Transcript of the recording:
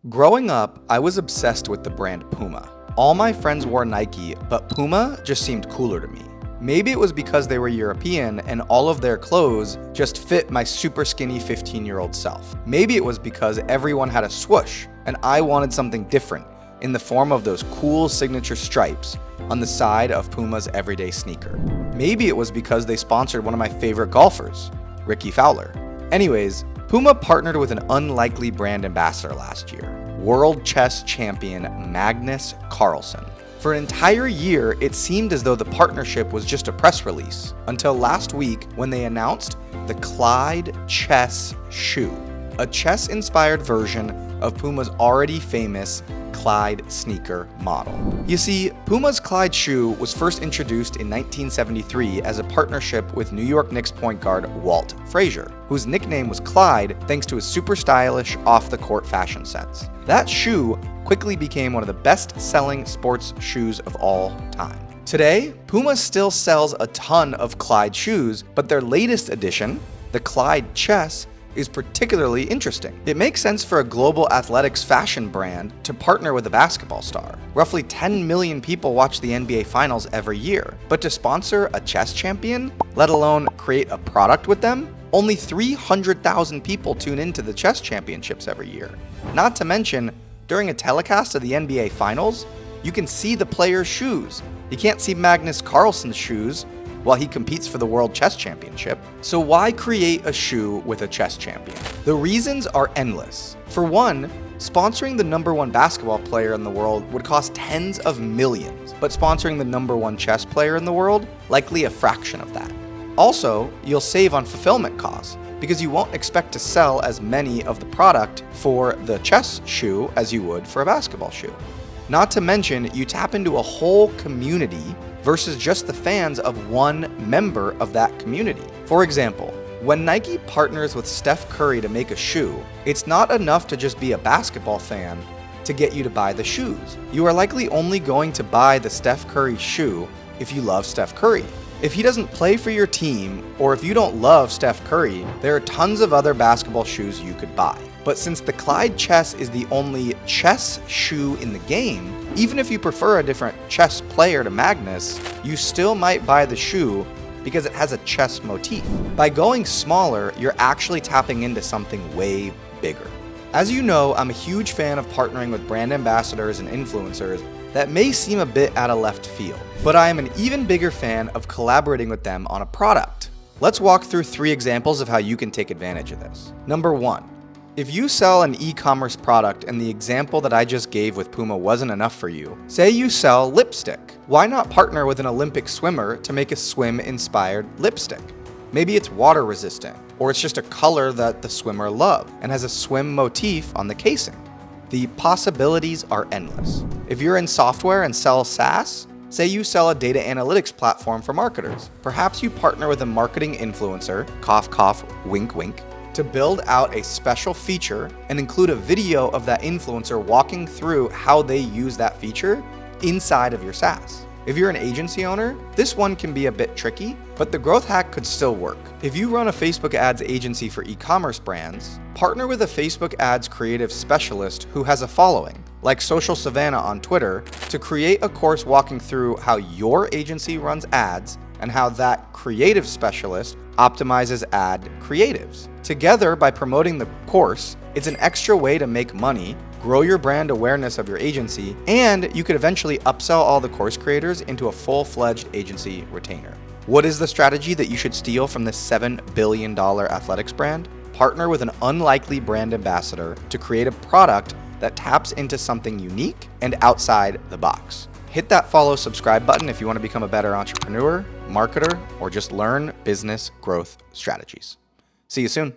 Growing up, I was obsessed with the brand Puma. All my friends wore Nike, but Puma just seemed cooler to me. Maybe it was because they were European and all of their clothes just fit my super skinny 15-year-old self. Maybe it was because everyone had a swoosh and I wanted something different in the form of those cool signature stripes on the side of Puma's everyday sneaker. Maybe it was because they sponsored one of my favorite golfers, Ricky Fowler. Anyways, Puma partnered with an unlikely brand ambassador last year, world chess champion Magnus Carlsen. For an entire year, it seemed as though the partnership was just a press release, until last week when they announced the Clyde Chess shoe, a chess-inspired version of Puma's already famous Clyde sneaker model. You see, Puma's Clyde shoe was first introduced in 1973 as a partnership with New York Knicks point guard Walt Frazier, whose nickname was Clyde thanks to his super stylish off-the-court fashion sense. That shoe quickly became one of the best-selling sports shoes of all time. Today, Puma still sells a ton of Clyde shoes, but their latest edition, the Clyde Chess, is particularly interesting. It makes sense for a global athletics fashion brand to partner with a basketball star. Roughly 10 million people watch the NBA Finals every year, but to sponsor a chess champion, let alone create a product with them, only 300,000 people tune into the chess championships every year. Not to mention, during a telecast of the NBA Finals, you can see the players' shoes. You can't see Magnus Carlsen's shoes while he competes for the World Chess Championship. So why create a shoe with a chess champion? The reasons are endless. For one, sponsoring the #1 basketball player in the world would cost tens of millions, but sponsoring the #1 chess player in the world, likely a fraction of that. Also, you'll save on fulfillment costs because you won't expect to sell as many of the product for the chess shoe as you would for a basketball shoe. Not to mention, you tap into a whole community versus just the fans of one member of that community. For example, when Nike partners with Steph Curry to make a shoe, it's not enough to just be a basketball fan to get you to buy the shoes. You are likely only going to buy the Steph Curry shoe if you love Steph Curry. If he doesn't play for your team, or if you don't love Steph Curry, there are tons of other basketball shoes you could buy. But since the Clyde Chess is the only chess shoe in the game, even if you prefer a different chess player to Magnus, you still might buy the shoe because it has a chess motif. By going smaller, you're actually tapping into something way bigger. As you know, I'm a huge fan of partnering with brand ambassadors and influencers that may seem a bit out of left field, but I am an even bigger fan of collaborating with them on a product. Let's walk through 3 examples of how you can take advantage of this. Number 1. If you sell an e-commerce product and the example that I just gave with Puma wasn't enough for you, say you sell lipstick. Why not partner with an Olympic swimmer to make a swim-inspired lipstick? Maybe it's water resistant, or it's just a color that the swimmer loved and has a swim motif on the casing. The possibilities are endless. If you're in software and sell SaaS, say you sell a data analytics platform for marketers. Perhaps you partner with a marketing influencer, cough cough, wink wink, to build out a special feature and include a video of that influencer walking through how they use that feature inside of your SaaS. If you're an agency owner, this one can be a bit tricky, but the growth hack could still work. If you run a Facebook ads agency for e-commerce brands, partner with a Facebook ads creative specialist who has a following, like Social Savannah on Twitter, to create a course walking through how your agency runs ads and how that creative specialist optimizes ad creatives. Together, by promoting the course, it's an extra way to make money, grow your brand awareness of your agency, and you could eventually upsell all the course creators into a full-fledged agency retainer. What is the strategy that you should steal from this $7 billion athletics brand? Partner with an unlikely brand ambassador to create a product that taps into something unique and outside the box. Hit that follow, subscribe button if you want to become a better entrepreneur, marketer, or just learn business growth strategies. See you soon.